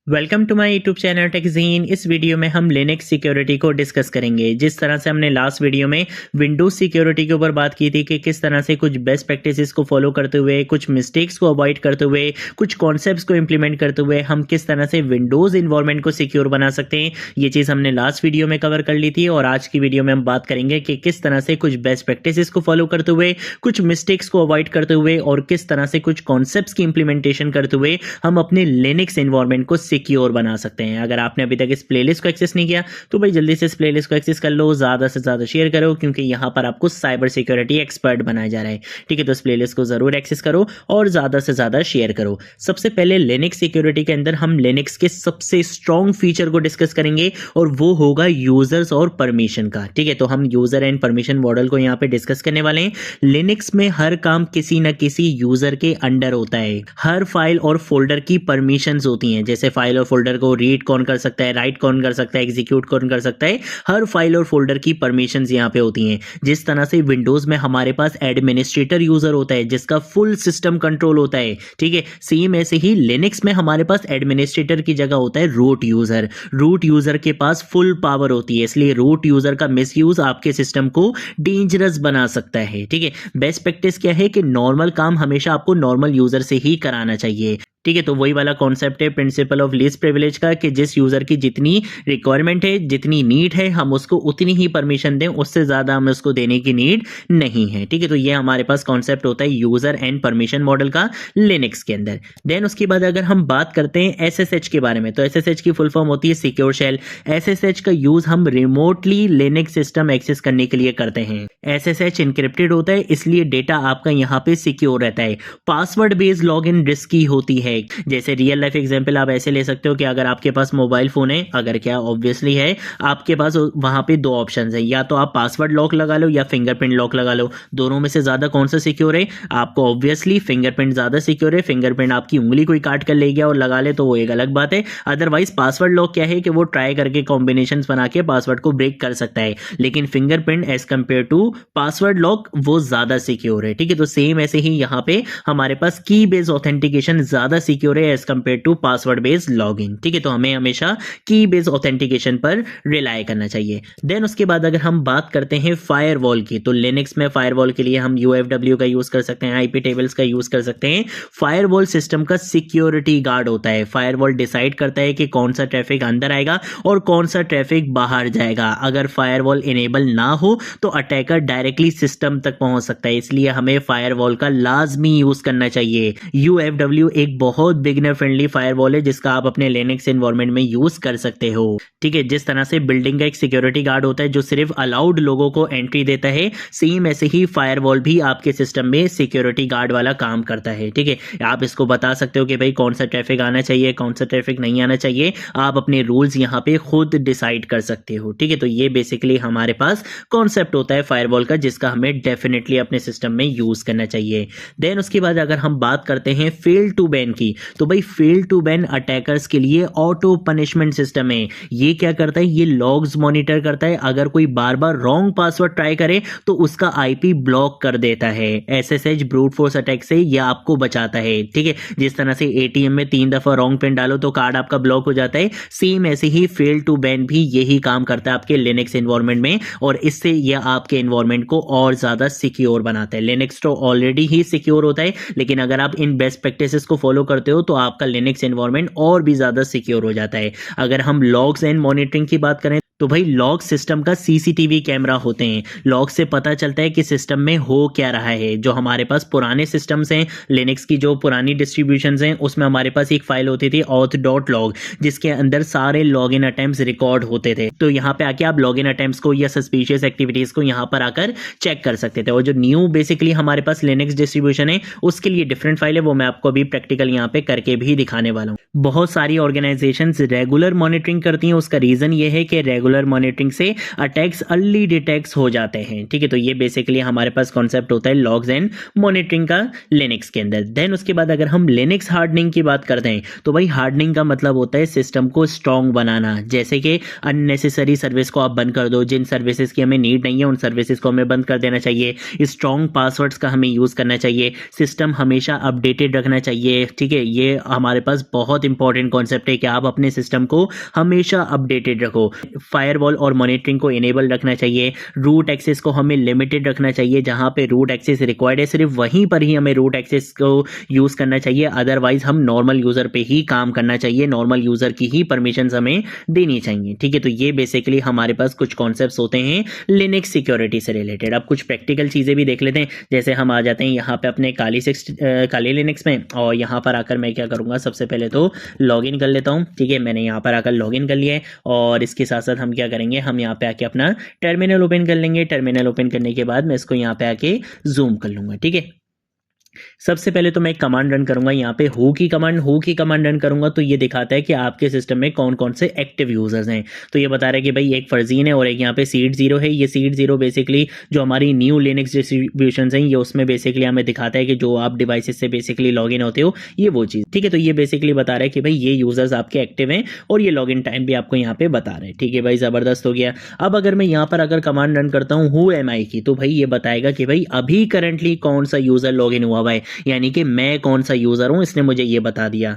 Welcome to my YouTube channel टेकजीन। इस video में हम लिनक्स सिक्योरिटी को डिस्कस करेंगे। जिस तरह से हमने लास्ट वीडियो में विंडोज सिक्योरिटी के ऊपर बात की थी कि किस तरह से कुछ बेस्ट प्रैक्टिसेस को फॉलो करते हुए, कुछ मिस्टेक्स को अवॉइड करते हुए, कुछ कॉन्सेप्ट्स को इंप्लीमेंट करते हुए हम किस तरह से विंडोज इन्वायरमेंट को सिक्योर बना सकते हैं, ये चीज़ हमने लास्ट वीडियो में कवर कर ली थी। और आज की वीडियो में हम बात करेंगे कि किस तरह से कुछ बेस्ट प्रैक्टिसेस को फॉलो करते हुए, कुछ मिस्टेक्स को अवॉइड करते हुए और किस तरह से कुछ कॉन्सेप्ट्स की इंप्लीमेंटेशन करते हुए हम अपने लिनक्स इन्वायरमेंट को सिक्योर बना सकते हैं। अगर आपने अभी तक इस प्लेलिस्ट को एक्सेस नहीं किया तो भाई जल्दी से इस प्लेलिस्ट को एक्सेस कर लो, ज़्यादा से ज़्यादा शेयर करो, क्योंकि यहाँ पर आपको साइबर सिक्योरिटी एक्सपर्ट बनाया जा रहा है। ठीक है, तो इस प्लेलिस्ट को ज़रूर एक्सेस करो और ज़्यादा से ज़्यादा शेयर करो। सबसे पहले लिनक्स सिक्योरिटी के अंदर हम लिनक्स के सबसे स्ट्रॉन्ग फीचर को डिस्कस करेंगे और वो होगा यूजर्स और परमिशन का। ठीक है, तो हम यूजर एंड परमिशन मॉडल को यहाँ पे डिस्कस करने वाले हैं। लिनक्स में हर काम किसी न किसी यूजर के अंडर होता है। हर फाइल और फोल्डर की परमिशंस होती हैं, जैसे फाइल और फोल्डर को रीड कौन कर सकता है, राइट कौन कर सकता है, एग्जीक्यूट कौन कर सकता है, हर फाइल और फोल्डर की परमिशंस यहाँ पे होती हैं। जिस तरह से विंडोज में हमारे पास एडमिनिस्ट्रेटर यूजर होता है जिसका फुल सिस्टम कंट्रोल होता है, ठीक है, सेम ऐसे ही लिनक्स में हमारे पास एडमिनिस्ट्रेटर की जगह होता है रूट यूजर। रूट यूजर के पास फुल पावर होती है, इसलिए रूट यूजर का मिसयूज आपके सिस्टम को डेंजरस बना सकता है। ठीक है, बेस्ट प्रैक्टिस क्या है कि नॉर्मल काम हमेशा आपको नॉर्मल यूजर से ही कराना चाहिए। ठीक है, तो वही वाला कॉन्सेप्ट है प्रिंसिपल ऑफ लीस्ट प्रिविलेज का कि जिस यूजर की जितनी रिक्वायरमेंट है, जितनी नीड है, हम उसको उतनी ही परमिशन दें, उससे ज्यादा हमें उसको देने की नीड नहीं है। ठीक है, तो ये हमारे पास कॉन्सेप्ट होता है यूजर एंड परमिशन मॉडल का लिनक्स के अंदर। देन उसके बाद अगर हम बात करते हैं एसएसएच के बारे में, तो एसएसएच की फुल फॉर्म होती है सिक्योर शेल। एसएसएच का यूज हम रिमोटली लिनक्स सिस्टम एक्सेस करने के लिए करते हैं। एसएसएच इनक्रिप्टेड होता है, इसलिए डेटा आपका यहाँ पे सिक्योर रहता है। पासवर्ड बेस्ड लॉगिन रिस्की होती है। जैसे रियल लाइफ एग्जांपल आप ऐसे ले सकते हो कि अगर आपके पास मोबाइल फोन है, अगर क्या ऑब्वियसली है, आपके पास वहां पे दो ऑप्शंस है, या तो आप पासवर्ड लॉक लगा लो या फिंगरप्रिंट लॉक लगा लो। दोनों में से ज्यादा कौन सा सिक्योर है? आपको ऑब्वियसली फिंगरप्रिंट ज्यादा सिक्योर है। फिंगरप्रिंट आपकी उंगली कोई काट कर ले गया और लगा ले तो वो एक अलग बात है। अदरवाइज पासवर्ड लॉक क्या है कि वो ट्राई करके कॉम्बिनेशन बना के पासवर्ड को ब्रेक कर सकता है, लेकिन fingerprint as compare to password lock वो ज्यादा सिक्योर है। ठीक है, तो सेम ऐसे ही यहाँ पे हमारे पास की बेस्ड ऑथेंटिकेशन ज्यादा सिक्योर है as compare to password based login. ठीक है, तो हमें हमेशा की बेस्ड ऑथेंटिकेशन पर रिलाय करना चाहिए। देन उसके बाद अगर हम बात करते हैं फायरवॉल की, तो लिनक्स में फायरवॉल के लिए हम यूएफडब्ल्यू का यूज कर सकते हैं, आईपी टेबल्स का यूज कर सकते हैं। फायरवॉल सिस्टम का सिक्योरिटी गार्ड होता है। फायरवॉल डिसाइड करता है कि कौन सा ट्रैफिक अंदर आएगा और कौन सा ट्रैफिक बाहर जाएगा। अगर फायरवॉल इनेबल ना हो तो अटैकर डायरेक्टली सिस्टम तक पहुंच सकता है, इसलिए हमें फायरवॉल का लाजमी यूज करना चाहिए। यूएफडब्ल्यू एक बहुत बिगिनर फ्रेंडली फायरवॉल है जिसका आप अपने लिनक्स एनवायरनमेंट में यूज कर सकते हो। ठीक है, जिस तरह से बिल्डिंग का एक सिक्योरिटी गार्ड होता है जो सिर्फ अलाउड लोगों को एंट्री देता है, सेम ऐसे ही फायरवॉल भी आपके सिस्टम में सिक्योरिटी गार्ड वाला काम करता है। ठीक है, आप इसको बता सकते हो कि भाई कौन सा ट्रैफिक आना चाहिए, कौन सा ट्रैफिक नहीं आना चाहिए। आप अपने रूल्स यहाँ पे खुद डिसाइड कर सकते हो। ठीक है, तो ये बेसिकली हमारे पास कॉन्सेप्ट होता है फायरवॉल का जिसका हमें डेफिनेटली अपने सिस्टम में यूज करना चाहिए। देन उसके बाद अगर हम बात करते हैं फेल टू बैन की, तो भाई फेल टू बैन अटैकर्स के लिए ऑटो पनिशमेंट सिस्टम है। ये क्या करता है? ये लॉग्स मॉनिटर करता है। अगर कोई बार बार रॉन्ग पासवर्ड ट्राई करे तो उसका आईपी ब्लॉक कर देता है। एसएसएच ब्रूट फोर्स अटैक से ये आपको बचाता है। ठीक है, जिस तरह से एटीएम में 3 दफा रॉन्ग पिन डालो तो कार्ड आपका ब्लॉक हो जाता है, सेम ऐसे ही फेल टू बैन भी यही काम करता है आपके लिनक्स एनवायरनमेंट में, और इससे यह आपके एनवायरनमेंट को और ज्यादा सिक्योर बनाता है। लिनक्स तो ऑलरेडी ही सिक्योर होता है, लेकिन अगर आप इन बेस्ट प्रैक्टिसेस को फॉलो करते हो तो आपका लिनक्स एनवायरनमेंट और भी ज्यादा सिक्योर हो जाता है। अगर हम लॉग्स एंड मॉनिटरिंग की बात करें तो भाई लॉग सिस्टम का सीसीटीवी कैमरा होते हैं। लॉग से पता चलता है कि सिस्टम में हो क्या रहा है। जो हमारे पास पुराने सिस्टम्स हैं, लिनक्स की जो पुरानी डिस्ट्रीब्यूशंस हैं, उसमें हमारे पास एक फाइल होती थी auth.log, जिसके अंदर सारे लॉगिन अटेम्प्ट्स रिकॉर्ड होते थे। तो यहाँ पे आके आप लॉगिन अटेम्प्ट्स को या सस्पिशियस एक्टिविटीज को यहाँ पर आकर चेक कर सकते थे। और जो न्यू बेसिकली हमारे पास लिनक्स डिस्ट्रीब्यूशन है उसके लिए डिफरेंट फाइल है, वो मैं आपको अभी प्रैक्टिकल यहाँ पे करके भी दिखाने वाला हूँ। बहुत सारी ऑर्गेनाइजेशंस रेगुलर मॉनिटरिंग करती हैं। उसका रीजन ये है कि रेगुलर मॉनिटरिंग से अटैक्स अर्ली डिटेक्ट हो जाते हैं। ठीक है, तो ये बेसिकली हमारे पास कॉन्सेप्ट होता है लॉग्स एंड मॉनिटरिंग का लिनक्स के अंदर। देन उसके बाद अगर हम लिनक्स हार्डनिंग की बात करते हैं तो भाई हार्डनिंग का मतलब होता है सिस्टम को स्ट्रॉन्ग बनाना, जैसे कि अननेसेसरी सर्विस को आप बंद कर दो, जिन सर्विसेज की हमें नीड नहीं है उन सर्विसेज को हमें बंद कर देना चाहिए, स्ट्रॉन्ग पासवर्ड्स का हमें यूज करना चाहिए, सिस्टम हमेशा अपडेटेड रखना चाहिए। ठीक है, ये हमारे पास बहुत इंपॉर्टेंट कॉन्सेप्ट है कि आप अपने सिस्टम को हमेशा अपडेटेड रखो। फायरवॉल और मॉनिटरिंग को इनेबल रखना चाहिए, रूट एक्सेस को हमें लिमिटेड रखना चाहिए, जहां पे रूट एक्सेस रिक्वायर्ड है सिर्फ वहीं पर ही हमें रूट एक्सेस को यूज करना चाहिए, अदरवाइज हम नॉर्मल यूजर पे ही काम करना चाहिए, नॉर्मल यूजर की ही परमिशंस हमें देनी चाहिए। ठीक है, तो ये बेसिकली हमारे पास कुछ कॉन्सेप्ट्स होते हैं लिनक्स सिक्योरिटी से रिलेटेड। अब कुछ प्रैक्टिकल चीजें भी देख लेते हैं, जैसे हम आ जाते हैं यहाँ पे अपने काली लिनक्स में, और यहाँ पर आकर मैं क्या करूंगा, सबसे पहले तो लॉगिन कर लेता हूँ। ठीक है, मैंने यहाँ पर आकर लॉगिन कर लिया है, और इसके साथ साथ हम क्या करेंगे, हम यहाँ पे आके अपना टर्मिनल ओपन कर लेंगे। टर्मिनल ओपन करने के बाद मैं इसको यहाँ पे आके जूम कर लूंगा। ठीक है, सबसे पहले तो मैं एक कमांड रन करूंगा, यहाँ पे हु की कमांड रन करूंगा तो ये दिखाता है कि आपके सिस्टम में कौन कौन से एक्टिव यूजर्स हैं। तो ये बता रहा है कि भाई एक फर्जीन है और एक यहाँ पे सीड 0 है। ये सीड 0 बेसिकली जो हमारी न्यू लिनक्स डिस्ट्रीब्यूशंस हैं, ये उसमें बेसिकली हमें दिखाता है कि जो आप डिवाइसेस से बेसिकली लॉगिन होते हो, ये वो चीज़। ठीक है, तो ये बेसिकली बता रहा है कि भाई ये यूजर्स आपके एक्टिव हैं और ये लॉगिन टाइम भी आपको यहाँ पे बता रहे हैं। ठीक है भाई, जबरदस्त हो गया। अब अगर मैं यहाँ पर अगर कमांड रन करता हूँ हु एम आई की, तो भाई ये बताएगा कि भाई अभी करंटली कौन सा यूजर लॉगिन हुआ है, यानी कि मैं कौन सा यूजर हूं, इसने मुझे ये बता दिया।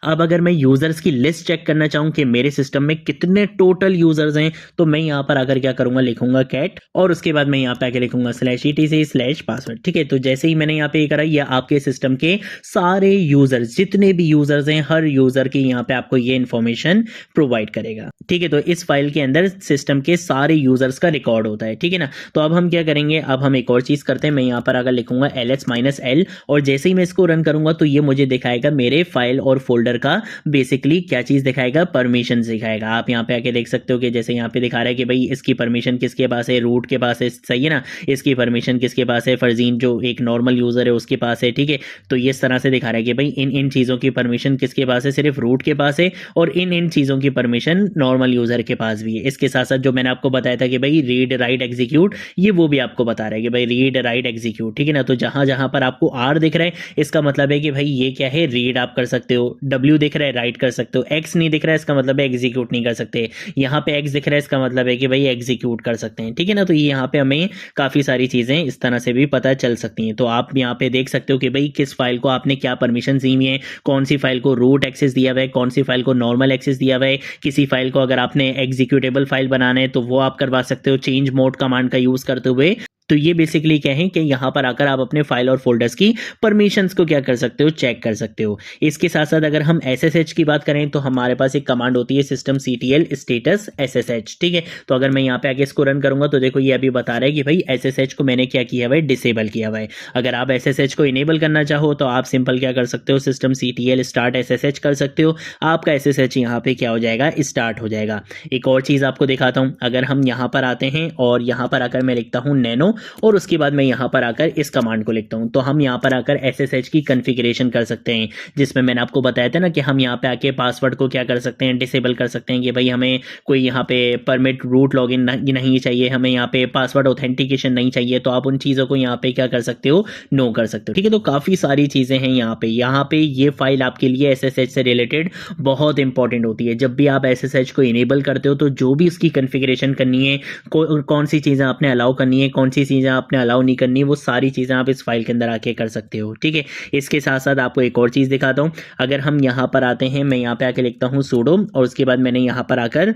अब अगर मैं यूजर्स की लिस्ट चेक करना चाहूं कि मेरे सिस्टम में कितने टोटल यूजर्स हैं, तो मैं यहां पर आकर क्या करूंगा, लिखूंगा कैट, और उसके बाद मैं यहां पे आके लिखूंगा /etc/password। ठीक है, तो जैसे ही मैंने यहां पे ये करा, ये आपके सिस्टम के सारे यूजर्स, जितने भी यूजर्स हैं, हर यूजर की यहां पे आपको ये इंफॉर्मेशन प्रोवाइड करेगा। ठीक है, तो इस फाइल के अंदर सिस्टम के सारे यूजर्स का रिकॉर्ड होता है। ठीक है ना, तो अब हम क्या करेंगे, अब हम एक और चीज करते हैं। मैं यहां पर अगर लिखूंगा ls-l, और जैसे ही मैं इसको रन करूंगा तो ये मुझे दिखाएगा मेरे फाइल और फोल्डर का बेसिकली क्या चीज दिखाएगा, परमिशन दिखाएगा। आप यहाँ पे आके देख सकते हो कि जैसे यहाँ पे दिखा रहा है कि भाई इसकी परमिशन किसके पास है, रूट के पास है, सही है ना, इसकी परमिशन किसके पास है, फरजीन जो एक नॉर्मल यूजर है उसके पास है। ठीक है, तो ये इस तरह से दिखा रहा है कि भाई इन इन चीजों की परमिशन किसके पास है, सिर्फ रूट के पास है, और इन इन चीजों की परमिशन नॉर्मल यूजर के पास भी है। इसके साथ साथ जो मैंने आपको बताया था कि भाई रीड राइट एग्जीक्यूट, ये वो भी आपको बता रहा है कि भाई रीड राइट एग्जीक्यूट। ठीक है ना, तो जहां जहां पर आपको आर दिख रहा है, इसका मतलब है कि भाई ये क्या है, रीड आप कर सकते हो, W दिख रहा है राइट कर सकते हो, X नहीं दिख रहा है इसका मतलब है एग्जीक्यूट नहीं कर सकते, यहाँ पे X दिख रहा है इसका मतलब है कि भाई एग्जीक्यूट कर सकते हैं। ठीक है ना, तो ये यहाँ पे हमें काफी सारी चीजें इस तरह से भी पता चल सकती हैं। तो आप यहाँ पे देख सकते हो कि भाई किस फाइल को आपने क्या परमिशन दी हुई है, कौन सी फाइल को रूट एक्सेस दिया हुआ है, कौन सी फाइल को नॉर्मल एक्सेस दिया हुआ है, किसी फाइल को अगर आपने एग्जीक्यूटेबल फाइल बनाना है तो वो आप करवा सकते हो चेंज मोड कमांड का यूज करते हुए। तो ये बेसिकली क्या है कि यहाँ पर आकर आप अपने फाइल और फोल्डर्स की परमिशंस को क्या कर सकते हो, चेक कर सकते हो। इसके साथ साथ अगर हम SSH की बात करें तो हमारे पास एक कमांड होती है systemctl status SSH। ठीक है, तो अगर मैं यहाँ पे आगे इसको रन करूंगा तो देखो ये अभी बता रहा है कि भाई SSH को मैंने क्या किया हुआ है, डिसेबल किया हुआ है। अगर आप SSH को इनेबल करना चाहो तो आप सिंपल क्या कर सकते हो, systemctl start SSH कर सकते हो, आपका SSH यहाँ पे क्या हो जाएगा, स्टार्ट हो जाएगा। एक और चीज आपको दिखाता हूँ, अगर हम यहाँ पर आते हैं और यहाँ पर आकर मैं लिखता हूँ नैनो, और उसके बाद मैं यहाँ पर आकर इस कमांड को लिखता हूँ, तो हम यहाँ पर आकर SSH की कॉन्फ़िगरेशन कर सकते हैं, जिसमें मैंने आपको बताया था ना कि हम यहाँ पे आके पासवर्ड को क्या कर सकते हैं, डिसेबल कर सकते हैं कि भाई हमें कोई यहाँ पे परमिट रूट लॉगिन नहीं चाहिए, हमें यहाँ पे पासवर्ड ऑथेंटिकेशन नहीं चाहिए, तो आप उन चीज़ों को यहाँ पे क्या कर सकते हो, नो कर सकते हो। ठीक है, तो काफ़ी सारी चीज़ें हैं यहाँ पे ये फाइल आपके लिए SSH से रिलेटेड बहुत इंपॉर्टेंट होती है। जब भी आप SSH को इनेबल करते हो तो जो भी उसकी कॉन्फ़िगरेशन करनी है, कौन सी चीज़ें आपने अलाउ करनी है, कौन सी चीज़ें आपने अलाउ नहीं करनी, वो सारी चीज़ें आप इस फाइल के अंदर आके कर सकते हो। ठीक है, इसके साथ साथ आपको एक और चीज़ दिखाता हूँ। अगर हम यहाँ पर आते हैं, मैं यहाँ पे आके लिखता हूँ sudo, और उसके बाद मैंने यहाँ पर आकर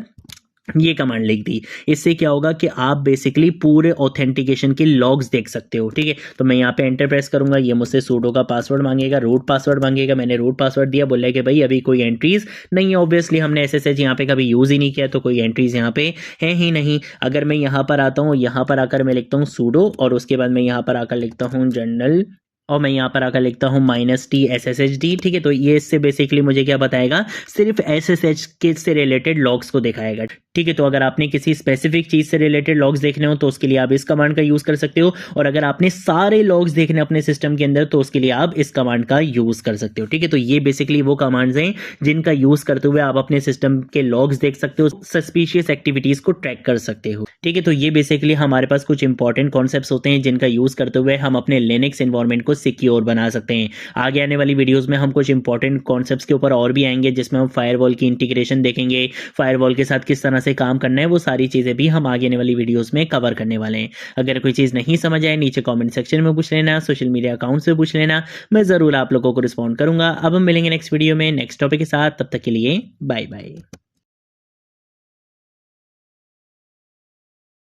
ये कमांड लिख दी। इससे क्या होगा कि आप बेसिकली पूरे ऑथेंटिकेशन के लॉग्स देख सकते हो। ठीक है, तो मैं यहाँ पे एंटर प्रेस करूंगा, ये मुझसे सूडो का पासवर्ड मांगेगा, रूट पासवर्ड मांगेगा, मैंने रूट पासवर्ड दिया, बोला कि भाई अभी कोई एंट्रीज नहीं है, ऑब्वियसली हमने SSH यहाँ पे कभी यूज ही नहीं किया तो कोई एंट्रीज यहाँ पे है ही नहीं। अगर मैं यहाँ पर आता हूँ, यहाँ पर आकर मैं लिखता हूँ सूडो, और उसके बाद मैं यहाँ पर आकर लिखता हूँ जनरल और मैं यहाँ पर आकर लिखता हूँ -t/SSHD। ठीक है, तो ये इससे बेसिकली मुझे क्या बताएगा, सिर्फ SSH के से रिलेटेड लॉग्स को दिखाएगा। ठीक है, तो अगर आपने किसी स्पेसिफिक चीज से रिलेटेड लॉग्स देखने हो तो उसके लिए आप इस कमांड का यूज कर सकते हो, और अगर आपने सारे लॉग्स देखने अपने सिस्टम के अंदर तो उसके लिए आप इस कमांड का यूज कर सकते हो। ठीक है, तो ये बेसिकली वो कमांड्स हैं जिनका यूज करते हुए आप अपने सिस्टम के लॉग्स देख सकते हो, सस्पिशियस एक्टिविटीज को ट्रैक कर सकते हो। ठीक है, तो ये बेसिकली हमारे पास कुछ इंपॉर्टेंट कॉन्सेप्ट्स होते हैं जिनका यूज करते हुए हम अपने लिनक्स एनवायरनमेंट को सिक्योर बना सकते हैं। आगे आने वाली वीडियोस में हम कुछ इंपॉर्टेंट कॉन्सेप्ट्स के ऊपर और भी आएंगे, जिसमें हम फायरवॉल की इंटीग्रेशन देखेंगे, फायरवॉल के साथ किस तरह से काम करना है, वो सारी चीजें भी हम आगे आने वाली वीडियोस में कवर करने वाले हैं। अगर कोई चीज नहीं समझ आए नीचे कमेंट सेक्शन में पूछ लेना, सोशल मीडिया अकाउंट से पूछ लेना, मैं जरूर आप लोगों को रिस्पॉन्ड करूंगा। अब हम मिलेंगे नेक्स्ट वीडियो में नेक्स्ट टॉपिक के साथ, तब तक के लिए बाय बाय।